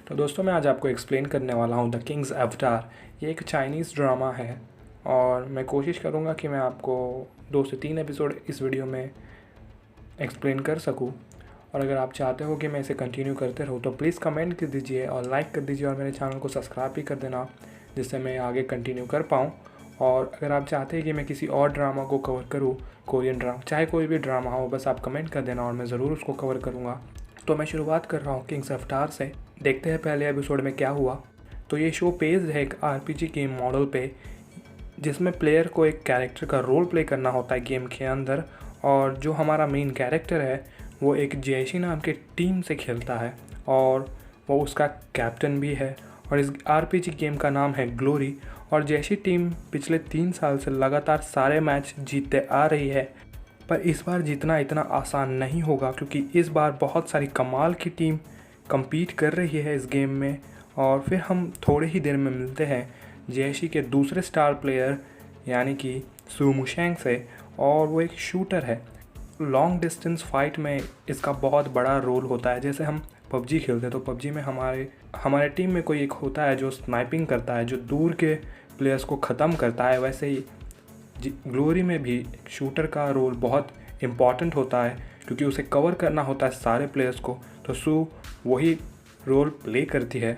तो दोस्तों मैं आज आपको एक्सप्लेन करने वाला हूँ द किंग्स अवतार। ये एक चाइनीज़ ड्रामा है और मैं कोशिश करूँगा कि मैं आपको 2 से 3 एपिसोड इस वीडियो में एक्सप्लेन कर सकूँ। और अगर आप चाहते हो कि मैं इसे कंटिन्यू करते रहूँ तो प्लीज़ कमेंट कर दीजिए और लाइक कर दीजिए और मेरे चैनल को सब्सक्राइब भी कर देना, जिससे मैं आगे कंटिन्यू कर पाऊँ। और अगर आप चाहते हैं कि मैं किसी और ड्रामा को कवर करूँ, कोरियन ड्रामा, चाहे कोई भी ड्रामा हो, बस आप कमेंट कर देना और मैं ज़रूर उसको कवर करूँगा। तो मैं शुरुआत कर रहा हूँ किंग्स अवतार से। देखते हैं पहले एपिसोड में क्या हुआ। तो ये शो बेस्ड है एक आरपीजी गेम मॉडल पे, जिसमें प्लेयर को एक कैरेक्टर का रोल प्ले करना होता है गेम के अंदर। और जो हमारा मेन कैरेक्टर है वो एक जैशी नाम के टीम से खेलता है और वो उसका कैप्टन भी है। और इस आरपीजी गेम का नाम है ग्लोरी। और जैशी टीम पिछले 3 साल से लगातार सारे मैच जीतते आ रही है, पर इस बार जीतना इतना आसान नहीं होगा क्योंकि इस बार बहुत सारी कमाल की टीम compete कर रही है इस गेम में। और फिर हम थोड़े ही देर में मिलते हैं जैशी के दूसरे स्टार प्लेयर यानी कि सू मुशेंग से, और वो एक शूटर है। लॉन्ग डिस्टेंस फाइट में इसका बहुत बड़ा रोल होता है। जैसे हम पबजी खेलते हैं तो पबजी में हमारे टीम में कोई एक होता है जो स्नाइपिंग करता है, जो दूर के प्लेयर्स को ख़त्म करता है, वैसे ही ग्लोरी में भी शूटर का रोल बहुत इम्पॉर्टेंट होता है क्योंकि उसे कवर करना होता है सारे प्लेयर्स को। तो सू वही रोल प्ले करती है।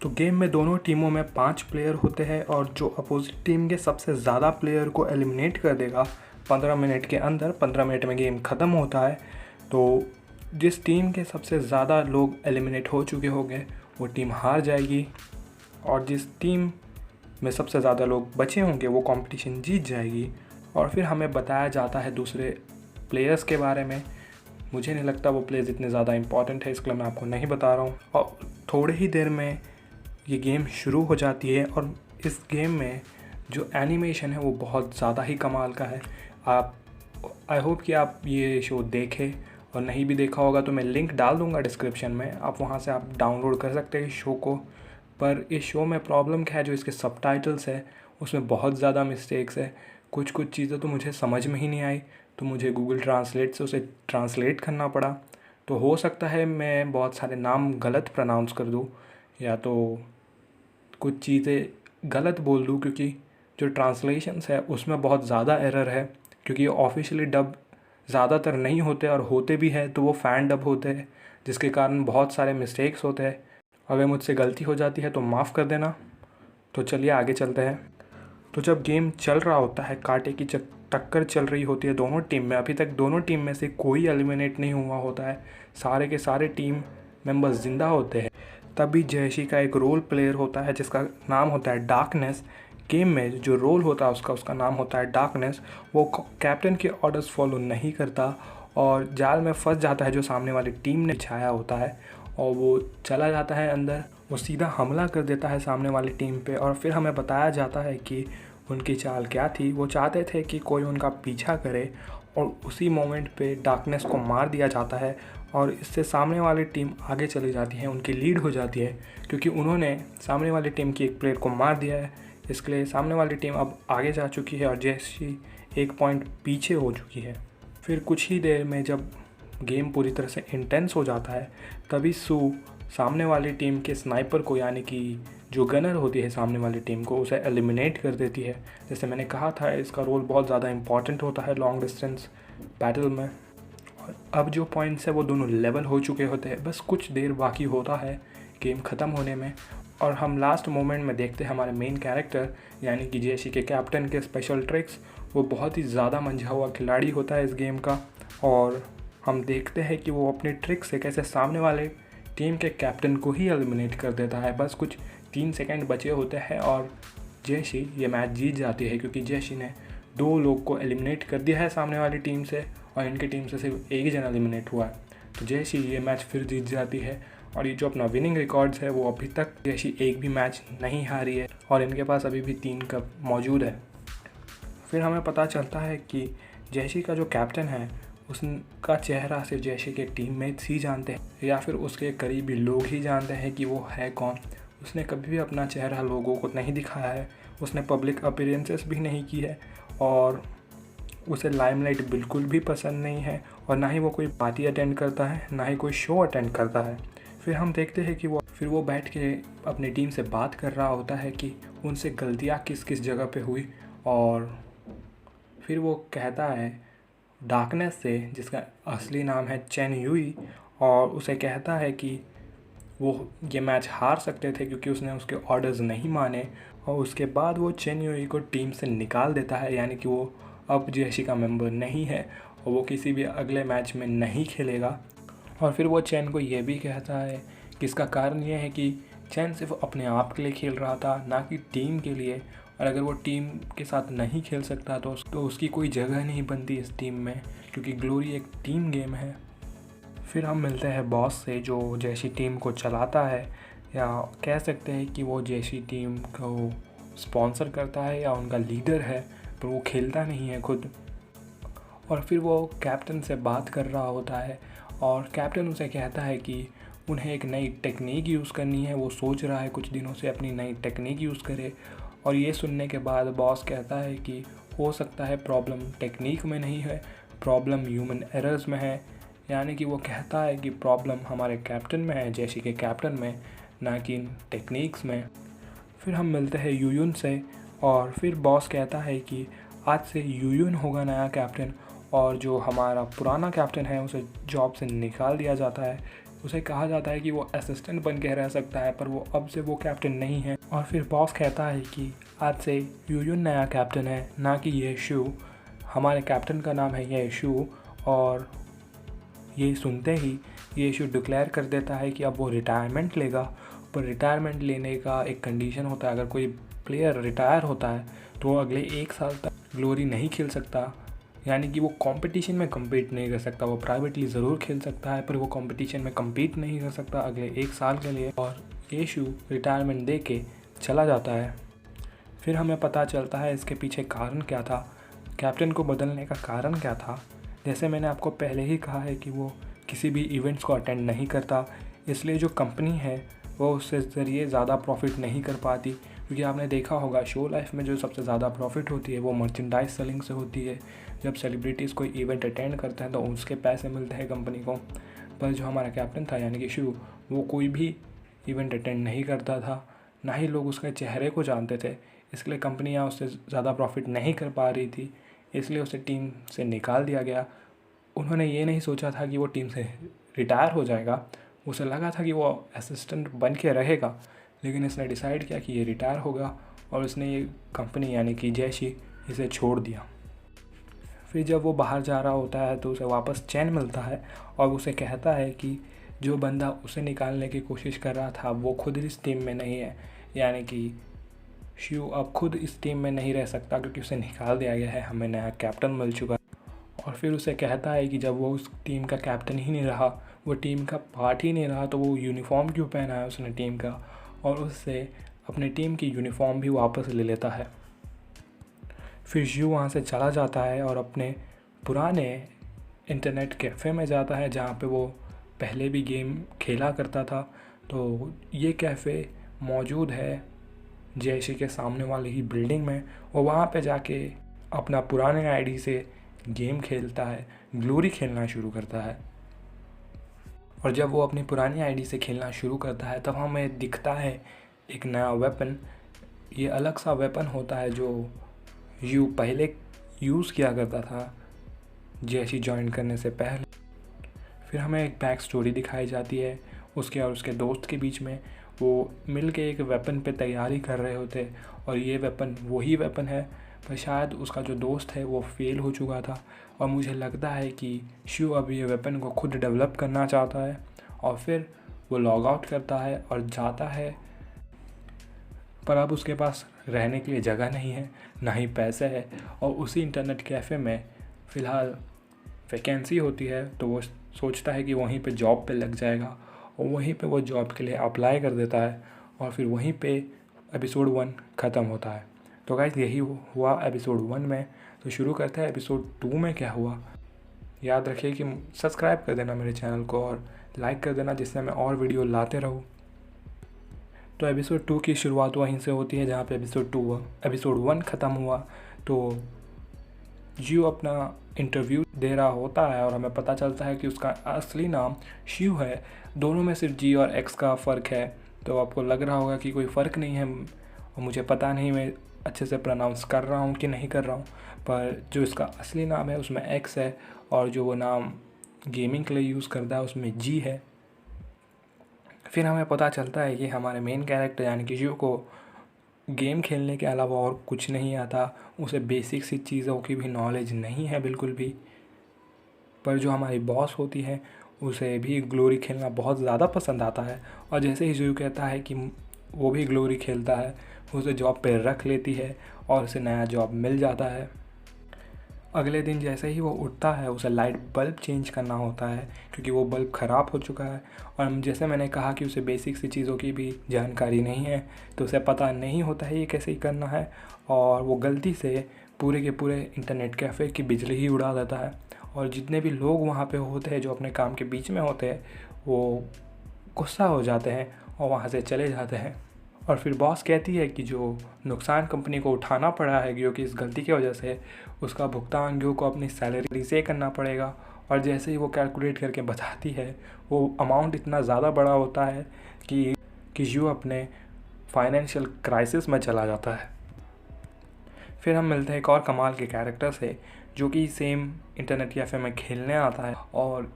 तो गेम में दोनों टीमों में 5 प्लेयर होते हैं और जो अपोजिट टीम के सबसे ज़्यादा प्लेयर को एलिमिनेट कर देगा 15 मिनट के अंदर, 15 मिनट में गेम ख़त्म होता है। तो जिस टीम के सबसे ज़्यादा लोग एलिमिनेट हो चुके होंगे वो टीम हार जाएगी, और जिस टीम में सबसे ज़्यादा लोग बचे होंगे वो कंपटीशन जीत जाएगी। और फिर हमें बताया जाता है दूसरे प्लेयर्स के बारे में। मुझे नहीं लगता वो प्लेयर्स इतने ज़्यादा इंपॉर्टेंट है, इसके लिए मैं आपको नहीं बता रहा हूँ। और थोड़े ही देर में ये गेम शुरू हो जाती है और इस गेम में जो एनिमेशन है वो बहुत ज़्यादा ही कमाल का है। आई होप कि आप ये शो देखें, और नहीं भी देखा होगा तो मैं लिंक डाल दूँगा डिस्क्रिप्शन में, आप वहाँ से आप डाउनलोड कर सकते हैं इस शो को। पर इस शो में प्रॉब्लम क्या है, जो इसके सबटाइटल्स है उसमें बहुत ज़्यादा मिस्टेक्स है। कुछ चीज़ें तो मुझे समझ में ही नहीं आई, तो मुझे गूगल ट्रांसलेट से उसे ट्रांसलेट करना पड़ा। तो हो सकता है मैं बहुत सारे नाम गलत प्रोनाउंस कर दूँ या तो कुछ चीज़ें गलत बोल दूँ, क्योंकि जो ट्रांसलेशंस है उसमें बहुत ज़्यादा एरर है। क्योंकि ऑफिशियली डब ज़्यादातर नहीं होते, और होते भी है तो वो फ़ैन डब होते हैं, जिसके कारण बहुत सारे मिस्टेक्स होते हैं। अगर मुझसे गलती हो जाती है तो माफ़ कर देना। तो चलिए आगे चलते हैं। तो जब गेम चल रहा होता है, कांटे की टक्कर चल रही होती है दोनों टीम में। अभी तक दोनों टीम में से कोई एलिमिनेट नहीं हुआ होता है, सारे के सारे टीम मेंबर्स ज़िंदा होते हैं। तभी जैशी का एक रोल प्लेयर होता है जिसका नाम होता है डार्कनेस। गेम में जो रोल होता है उसका नाम होता है डार्कनेस। वो कैप्टन के ऑर्डर्स फॉलो नहीं करता और जाल में फंस जाता है जो सामने वाली टीम ने बिछाया होता है, और वो चला जाता है अंदर। वो सीधा हमला कर देता है सामने वाली टीम पे। और फिर हमें बताया जाता है कि उनकी चाल क्या थी। वो चाहते थे कि कोई उनका पीछा करे, और उसी मोमेंट पे डार्कनेस को मार दिया जाता है, और इससे सामने वाली टीम आगे चली जाती है, उनकी लीड हो जाती है क्योंकि उन्होंने सामने वाली टीम की एक प्लेयर को मार दिया है। इसके लिए सामने वाली टीम अब आगे जा चुकी है और जैसी 1 पॉइंट पीछे हो चुकी है। फिर कुछ ही देर में जब गेम पूरी तरह से इंटेंस हो जाता है, तभी सू सामने वाली टीम के स्नाइपर को, यानी कि जो गनर होती है सामने वाली टीम को, उसे एलिमिनेट कर देती है। जैसे मैंने कहा था इसका रोल बहुत ज़्यादा इंपॉर्टेंट होता है लॉन्ग डिस्टेंस बैटल में। और अब जो पॉइंट्स है वो दोनों लेवल हो चुके होते हैं, बस कुछ देर बाकी होता है गेम ख़त्म होने में। और हम लास्ट मोमेंट में देखते हैं हमारे मेन कैरेक्टर यानी कि जैशी के कैप्टन के स्पेशल ट्रिक्स। वो बहुत ही ज़्यादा मंझा हुआ खिलाड़ी होता है इस गेम का, और हम देखते हैं कि वो अपने ट्रिक से कैसे सामने वाले टीम के कैप्टन को ही एलिमिनेट कर देता है। बस कुछ 3 सेकंड बचे होते हैं और जैशी ये मैच जीत जाती है, क्योंकि जैशी ने 2 लोग को एलिमिनेट कर दिया है सामने वाली टीम से, और इनकी टीम से सिर्फ एक ही जन एलिमिनेट हुआ है। तो जैशी ये मैच फिर जीत जाती है, और ये जो अपना विनिंग रिकॉर्ड्स है वो अभी तक जैशी एक भी मैच नहीं हारी है, और इनके पास अभी भी 3 कप मौजूद है। फिर हमें पता चलता है कि जैशी का जो कैप्टन है उसका चेहरा सिर्फ जैशी के टीममेट्स ही जानते हैं, या फिर उसके करीबी लोग ही जानते हैं कि वो है कौन। उसने कभी भी अपना चेहरा लोगों को नहीं दिखाया है, उसने पब्लिक अपीयरेंसेस भी नहीं की है, और उसे लाइमलाइट बिल्कुल भी पसंद नहीं है, और ना ही वो कोई पार्टी अटेंड करता है, ना ही कोई शो अटेंड करता है। फिर हम देखते हैं कि वो बैठ के अपनी टीम से बात कर रहा होता है कि उनसे गलतियाँ किस किस जगह पे हुई। और फिर वो कहता है डार्कनेस से, जिसका असली नाम है चेन यूई, और उसे कहता है कि वो ये मैच हार सकते थे क्योंकि उसने उसके ऑर्डर्स नहीं माने। और उसके बाद वो चेन यूई को टीम से निकाल देता है, यानी कि वो अब जेएससी का मेंबर नहीं है और वो किसी भी अगले मैच में नहीं खेलेगा। और फिर वो चेन को ये भी कहता है कि इसका कारण ये है कि चेन सिर्फ अपने आप के लिए खेल रहा था, ना कि टीम के लिए। और अगर वो टीम के साथ नहीं खेल सकता तो उसकी कोई जगह नहीं बनती इस टीम में, क्योंकि ग्लोरी एक टीम गेम है। फिर हम मिलते हैं बॉस से, जो जेएससी टीम को चलाता है, या कह सकते हैं कि वो जेएससी टीम को स्पॉन्सर करता है या उनका लीडर है, पर वो खेलता नहीं है खुद। और फिर वो कैप्टन से बात कर रहा होता है और कैप्टन उसे कहता है कि उन्हें एक नई टेक्निक यूज़ करनी है। वो सोच रहा है कुछ दिनों से अपनी नई टेक्निक यूज़ करे। और ये सुनने के बाद बॉस कहता है कि हो सकता है प्रॉब्लम टेक्निक में नहीं है, प्रॉब्लम ह्यूमन एरर्स में है। यानी कि वो कहता है कि प्रॉब्लम हमारे कैप्टन में है, जेएससी के कैप्टन में, ना कि टेक्निक्स में। फिर हम मिलते हैं यूयुन से और फिर बॉस कहता है कि आज से यूयुन होगा नया कैप्टन, और जो हमारा पुराना कैप्टन है उसे जॉब से निकाल दिया जाता है। उसे कहा जाता है कि वो असिस्टेंट बन के रह सकता है, पर वो अब से वो कैप्टन नहीं है। और फिर बॉस कहता है कि आज से यूयुन नया कैप्टन है, ना कि ये शू। हमारे कैप्टन का नाम है ये शू। और ये सुनते ही ये शू डिक्लेयर कर देता है कि अब वो रिटायरमेंट लेगा। पर रिटायरमेंट लेने का एक कंडीशन होता है, अगर कोई प्लेयर रिटायर होता है तो वो अगले 1 साल तक ग्लोरी नहीं खेल सकता। यानी कि वो कंपटीशन में कम्पीट नहीं कर सकता। वो प्राइवेटली ज़रूर खेल सकता है, पर वो कंपटीशन में कम्पीट नहीं कर सकता अगले 1 साल के लिए। और ये शू रिटायरमेंट दे के चला जाता है। फिर हमें पता चलता है इसके पीछे कारण क्या था, कैप्टन को बदलने का कारण क्या था। जैसे मैंने आपको पहले ही कहा है कि वो किसी भी इवेंट्स को अटेंड नहीं करता, इसलिए जो कंपनी है वो उससे ज़रिए ज़्यादा प्रॉफिट नहीं कर पाती। क्योंकि आपने देखा होगा शो लाइफ में जो सबसे ज़्यादा प्रॉफिट होती है वो मर्चेंडाइज सेलिंग से होती है। जब सेलिब्रिटीज़ कोई इवेंट अटेंड करते हैं तो उसके पैसे मिलते हैं कंपनी को। पर जो हमारा कैप्टन था यानी कि शू, वो कोई भी इवेंट अटेंड नहीं करता था, ना ही लोग उसके चेहरे को जानते थे। इसलिए कंपनियाँ उससे ज़्यादा प्रॉफिट नहीं कर पा रही थी, इसलिए उसे टीम से निकाल दिया गया। उन्होंने ये नहीं सोचा था कि वो टीम से रिटायर हो जाएगा। उसे लगा था कि वो असिस्टेंट बन के रहेगा, लेकिन इसने डिसाइड किया कि ये रिटायर होगा और उसने ये कंपनी यानी कि जेएससी इसे छोड़ दिया। फिर जब वो बाहर जा रहा होता है तो उसे वापस चैन मिलता है और उसे कहता है कि जो बंदा उसे निकालने की कोशिश कर रहा था वो खुद इस टीम में नहीं है। यानी कि शिव अब खुद इस टीम में नहीं रह सकता क्योंकि उसे निकाल दिया गया है, हमें नया कैप्टन मिल चुका है। और फिर उसे कहता है कि जब वो उस टीम का कैप्टन ही नहीं रहा, वो टीम का पार्ट ही नहीं रहा, तो वो यूनिफॉर्म क्यों पहना है उसने टीम का, और उससे अपनी टीम की यूनिफॉर्म भी वापस ले लेता है। फिर शिव वहाँ से चला जाता है और अपने पुराने इंटरनेट कैफ़े में जाता है जहाँ पे वो पहले भी गेम खेला करता था। तो ये कैफ़े मौजूद है जेएससी के सामने वाली ही बिल्डिंग में। वो वहाँ पे जाके अपना पुराने आईडी से गेम खेलता है, ग्लोरी खेलना शुरू करता है। और जब वो अपनी पुरानी आईडी से खेलना शुरू करता है तब हमें दिखता है एक नया वेपन। ये अलग सा वेपन होता है जो यू पहले यूज़ किया करता था जेएससी ज्वाइन करने से पहले। फिर हमें एक बैक स्टोरी दिखाई जाती है उसके और उसके दोस्त के बीच में। वो मिल के एक वेपन पे तैयारी कर रहे होते और ये वेपन वही वेपन है, पर शायद उसका जो दोस्त है वो फेल हो चुका था। और मुझे लगता है कि शिव अब ये वेपन को खुद डेवलप करना चाहता है। और फिर वो लॉग आउट करता है और जाता है, पर अब उसके पास रहने के लिए जगह नहीं है, ना ही पैसे है। और उसी इंटरनेट कैफ़े में फ़िलहाल वैकेंसी होती है, तो वो सोचता है कि वहीं पे जॉब पे लग जाएगा और वहीं पे वो जॉब के लिए अप्लाई कर देता है। और फिर वहीं पे एपिसोड 1 ख़त्म होता है। तो गाइस यही हुआ एपिसोड 1 में। तो शुरू करते हैं एपिसोड 2 में क्या हुआ। याद रखिए कि सब्सक्राइब कर देना मेरे चैनल को और लाइक कर देना, जिससे मैं और वीडियो लाते रहूँ। तो एपिसोड 2 की शुरुआत वहीं से होती है जहाँ पे एपिसोड 1 ख़त्म हुआ। तो जियो अपना इंटरव्यू दे रहा होता है और हमें पता चलता है कि उसका असली नाम शिव है। दोनों में सिर्फ जी और एक्स का फ़र्क है। तो आपको लग रहा होगा कि कोई फ़र्क नहीं है और मुझे पता नहीं मैं अच्छे से प्रोनाउंस कर रहा हूँ कि नहीं कर रहा हूँ, पर जो इसका असली नाम है उसमें एक्स है और जो वो नाम गेमिंग के लिए यूज़ करता है उसमें जी है। फिर हमें पता चलता है कि हमारे मेन कैरेक्टर यानी कि शिव को गेम खेलने के अलावा और कुछ नहीं आता, उसे बेसिक सी चीज़ों की भी नॉलेज नहीं है बिल्कुल भी। पर जो हमारी बॉस होती है उसे भी ग्लोरी खेलना बहुत ज़्यादा पसंद आता है और जैसे ही शिव कहता है कि वो भी ग्लोरी खेलता है, उसे जॉब पे रख लेती है और उसे नया जॉब मिल जाता है। अगले दिन जैसे ही वो उठता है उसे लाइट बल्ब चेंज करना होता है क्योंकि वो बल्ब ख़राब हो चुका है। और जैसे मैंने कहा कि उसे बेसिक सी चीज़ों की भी जानकारी नहीं है, तो उसे पता नहीं होता है ये कैसे ही करना है और वो गलती से पूरे के पूरे इंटरनेट कैफ़े की बिजली ही उड़ा देता है। और जितने भी लोग वहाँ पे होते हैं जो अपने काम के बीच में होते हैं वो गुस्सा हो जाते हैं और वहाँ से चले जाते हैं। और फिर बॉस कहती है कि जो नुकसान कंपनी को उठाना पड़ा है गियो की इस गलती की वजह से, उसका भुगतान गियो को अपनी सैलरी से करना पड़ेगा। और जैसे ही वो कैलकुलेट करके बताती है वो अमाउंट इतना ज़्यादा बड़ा होता है कि गियो अपने फाइनेंशियल क्राइसिस में चला जाता है। फिर हम मिलते हैं एक और कमाल के कैरेक्टर से जो कि सेम इंटरनेट कैफ़े में खेलने आता है और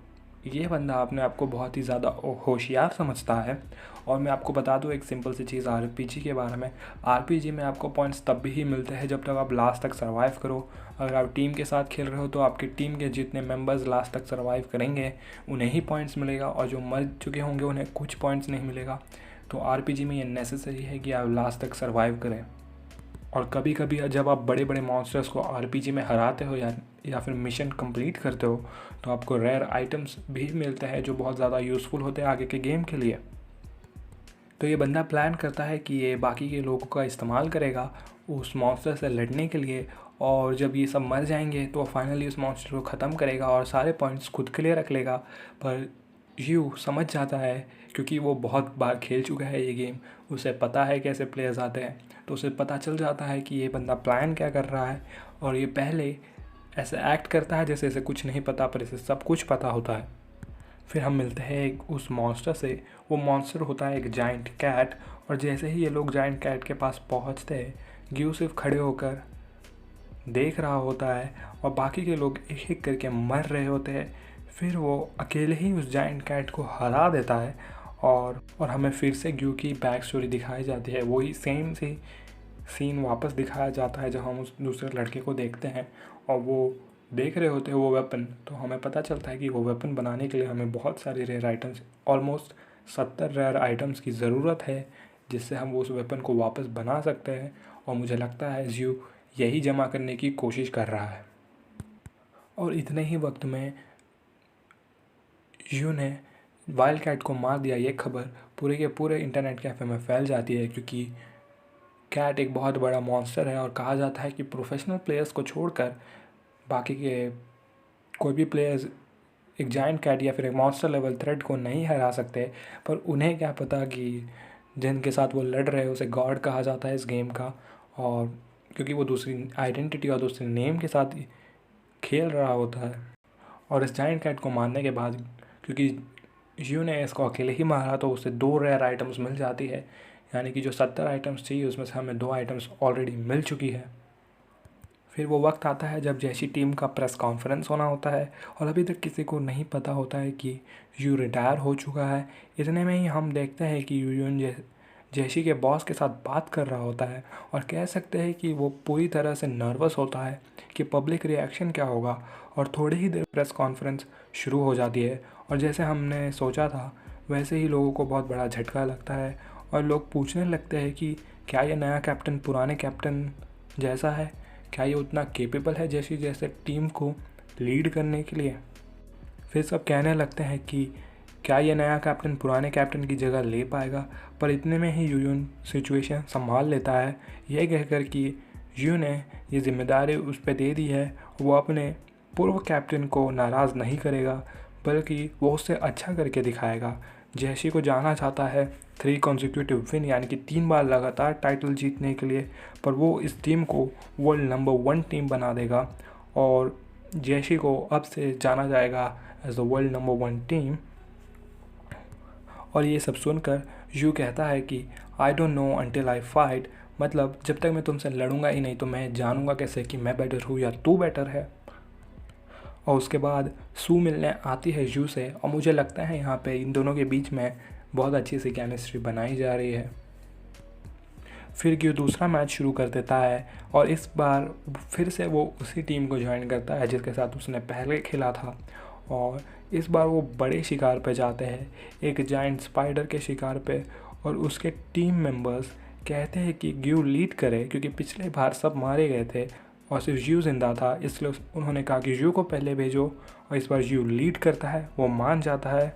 ये बंदा अपने आप को बहुत ही ज़्यादा होशियार समझता है। और मैं आपको बता दूं एक सिंपल सी चीज़ आरपीजी के बारे में। आरपीजी में आपको पॉइंट्स तब भी मिलते हैं जब तक आप लास्ट तक सर्वाइव करो। अगर आप टीम के साथ खेल रहे हो तो आपकी टीम के जितने मेंबर्स लास्ट तक सर्वाइव करेंगे उन्हें ही पॉइंट्स मिलेगा और जो मर चुके होंगे उन्हें कुछ पॉइंट्स नहीं मिलेगा। तो आरपीजी में ये नेसेसरी है कि आप लास्ट तक सर्वाइव करें। और कभी कभी जब आप बड़े बड़े मॉन्स्टर्स को आरपीजी में हराते हो या फिर मिशन कंप्लीट करते हो तो आपको रेयर आइटम्स भी मिलते हैं जो बहुत ज़्यादा यूज़फुल होते हैं आगे के गेम के लिए। तो ये बंदा प्लान करता है कि ये बाकी के लोगों का इस्तेमाल करेगा उस मॉन्स्टर से लड़ने के लिए और जब ये सब मर जाएंगे तो फाइनली उस मॉन्स्टर को ख़त्म करेगा और सारे पॉइंट्स खुद के लिए रख लेगा। पर यू समझ जाता है क्योंकि वो बहुत बार खेल चुका है ये गेम, उसे पता है कैसे प्लेयर्स आते हैं, तो उसे पता चल जाता है कि ये बंदा प्लान क्या कर रहा है और ये पहले ऐसे एक्ट करता है जैसे इसे कुछ नहीं पता पर इसे सब कुछ पता होता है। फिर हम मिलते हैं एक उस मॉन्स्टर से। वो मॉन्स्टर होता है एक जाइंट कैट और जैसे ही ये लोग जाइंट कैट के पास पहुंचते हैं गियो सिर्फ खड़े होकर देख रहा होता है और बाकी के लोग एक एक करके मर रहे होते हैं। फिर वो अकेले ही उस जाइंट कैट को हरा देता है और हमें फिर से गियो की बैक स्टोरी दिखाई जाती है। वही सेम सी सीन वापस दिखाया जाता है जब हम उस दूसरे लड़के को देखते हैं और वो देख रहे होते हैं वो वेपन। तो हमें पता चलता है कि वो वेपन बनाने के लिए हमें बहुत सारी rare items almost 70 rare items की ज़रूरत है जिससे हम उस वेपन को वापस बना सकते हैं। और मुझे लगता है ज़्यू यही जमा करने की कोशिश कर रहा है। और इतने ही वक्त में ज़्यू ने वाइल्ड कैट को मार दिया ये खबर पूरे के पूरे इंटरनेट कैफ़े में फैल जाती है क्योंकि कैट एक बहुत बड़ा मॉन्स्टर है और कहा जाता है कि प्रोफेशनल प्लेयर्स को छोड़कर बाकी के कोई भी प्लेयर्स एक जाइंट कैट या फिर एक मॉन्स्टर लेवल थ्रेट को नहीं हरा सकते। पर उन्हें क्या पता कि जिनके साथ वो लड़ रहे हैं उसे गॉड कहा जाता है इस गेम का, और क्योंकि वो दूसरी आइडेंटिटी और दूसरे नेम के साथ खेल रहा होता है। और इस जाइंट कैट को मारने के बाद क्योंकि यू ने इसको अकेले ही मारा तो उसे 2 रेयर आइटम्स मिल जाती है, यानी कि जो 70 आइटम्स चाहिए उसमें से हमें 2 आइटम्स ऑलरेडी मिल चुकी है। फिर वो वक्त आता है जब जैशी टीम का प्रेस कॉन्फ्रेंस होना होता है और अभी तक किसी को नहीं पता होता है कि यू रिटायर हो चुका है। इतने में ही हम देखते हैं कि यूयन जैशी के बॉस के साथ बात कर रहा होता है और कह सकते हैं कि वो पूरी तरह से नर्वस होता है कि पब्लिक रिएक्शन क्या होगा। और थोड़ी ही देर प्रेस कॉन्फ्रेंस शुरू हो जाती है और जैसे हमने सोचा था वैसे ही लोगों को बहुत बड़ा झटका लगता है और लोग पूछने लगते हैं कि क्या ये नया कैप्टन पुराने कैप्टन जैसा है, क्या ये उतना केपेबल है जैसे टीम को लीड करने के लिए। फिर सब कहने लगते हैं कि क्या ये नया कैप्टन पुराने कैप्टन की जगह ले पाएगा। पर इतने में ही यून सिचुएशन संभाल लेता है ये कहकर कि यू ने ये जिम्मेदारी उस पर दे दी है, वो अपने पूर्व कैप्टन को नाराज़ नहीं करेगा बल्कि वो उससे अच्छा करके दिखाएगा। जैशी को जाना चाहता है 3 कॉन्जिक्यूटिव विन यानी कि 3 बार लगातार टाइटल जीतने के लिए, पर वो इस टीम को वर्ल्ड नंबर 1 टीम बना देगा और जेशी को अब से जाना जाएगा as the world number 1 team. और ये सब सुनकर यू कहता है कि I don't know until I fight, मतलब जब तक मैं तुमसे लड़ूंगा ही नहीं तो मैं जानूंगा कैसे कि मैं बेटर हूँ या तू बेटर है। और उसके बाद सू मिलने आती है यू से, और मुझे लगता है यहाँ पे इन दोनों के बीच में बहुत अच्छी सी केमिस्ट्री बनाई जा रही है। फिर क्यों दूसरा मैच शुरू कर देता है, और इस बार फिर से वो उसी टीम को ज्वाइन करता है जिसके साथ उसने पहले खेला था। और इस बार वो बड़े शिकार पे जाते हैं, एक जाइंट स्पाइडर के शिकार पे। और उसके टीम मेंबर्स कहते हैं कि ग्यू लीड करे, क्योंकि पिछले बार सब मारे गए थे और सिर्फ यू जिंदा था, इसलिए उन्होंने कहा कि यू को पहले भेजो। और इस बार यू लीड करता है, वो मान जाता है।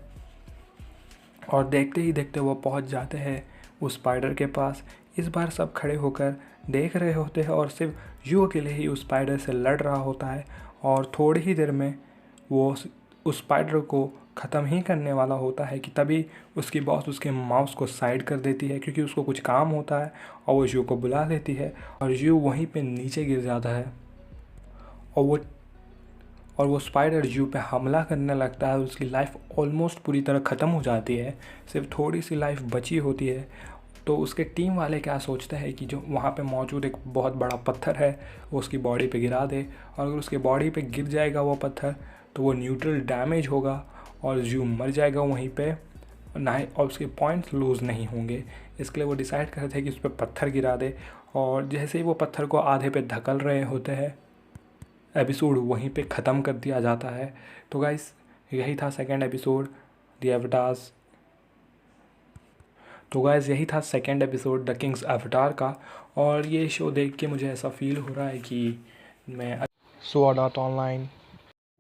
और देखते ही देखते वो पहुंच जाते हैं उस स्पाइडर के पास। इस बार सब खड़े होकर देख रहे होते हैं और सिर्फ यू अकेले ही उस स्पाइडर से लड़ रहा होता है। और थोड़ी ही देर में वो उस स्पाइडर को ख़त्म ही करने वाला होता है कि तभी उसकी बॉस उसके माउस को साइड कर देती है, क्योंकि उसको कुछ काम होता है। और वो यू को बुला लेती है और यू वहीं पे नीचे गिर जाता है। और वो स्पाइडर यू पे हमला करने लगता है। उसकी लाइफ ऑलमोस्ट पूरी तरह ख़त्म हो जाती है, सिर्फ थोड़ी सी लाइफ बची होती है। तो उसके टीम वाले क्या सोचते हैं कि जो वहाँ पे मौजूद एक बहुत बड़ा पत्थर है वो उसकी बॉडी पे गिरा दे, और अगर उसकी बॉडी पे गिर जाएगा वो पत्थर तो वो न्यूट्रल डैमेज होगा और यू मर जाएगा वहीं पे, ना और उसके पॉइंट्स लूज़ नहीं होंगे। इसके लिए वो डिसाइड करते हैं कि उस पर पत्थर गिरा दे। और जैसे ही वो पत्थर को आधे पे धकल रहे होते हैं, एपिसोड वहीं पे ख़त्म कर दिया जाता है। तो गाइस यही था सेकंड एपिसोड द एवटार्स। तो गाइस यही था second episode the Kings avatar का। और ये शो देख के मुझे ऐसा फील हो रहा है कि मैं स्वॉर्ड आर्ट ऑनलाइन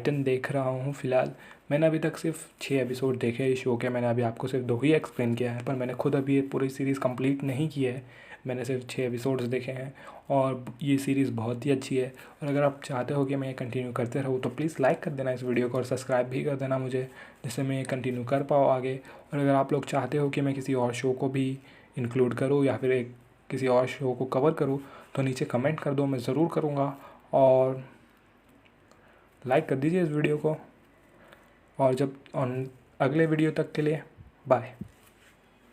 देख रहा हूँ फ़िलहाल। मैंने अभी तक सिर्फ 6 एपिसोड देखे हैं इस शो के। मैंने अभी आपको सिर्फ 2 ही एक्सप्लेन किया है, पर मैंने खुद अभी ये पूरी सीरीज़ कंप्लीट नहीं की है। मैंने सिर्फ 6 एपिसोड्स देखे हैं और ये सीरीज़ बहुत ही अच्छी है। और अगर आप चाहते हो कि मैं ये कंटिन्यू करते रहूँ तो प्लीज़ लाइक कर देना इस वीडियो को और सब्सक्राइब भी कर देना मुझे, जिससे मैं ये कंटिन्यू कर पाऊँ आगे। और अगर आप लोग चाहते हो कि मैं किसी और शो को भी इंक्लूड करूँ या फिर किसी और शो को कवर करूँ तो नीचे कमेंट कर दो, मैं ज़रूर करूँगा। और लाइक कर दीजिए इस वीडियो को। और अगले वीडियो तक के लिए बाय।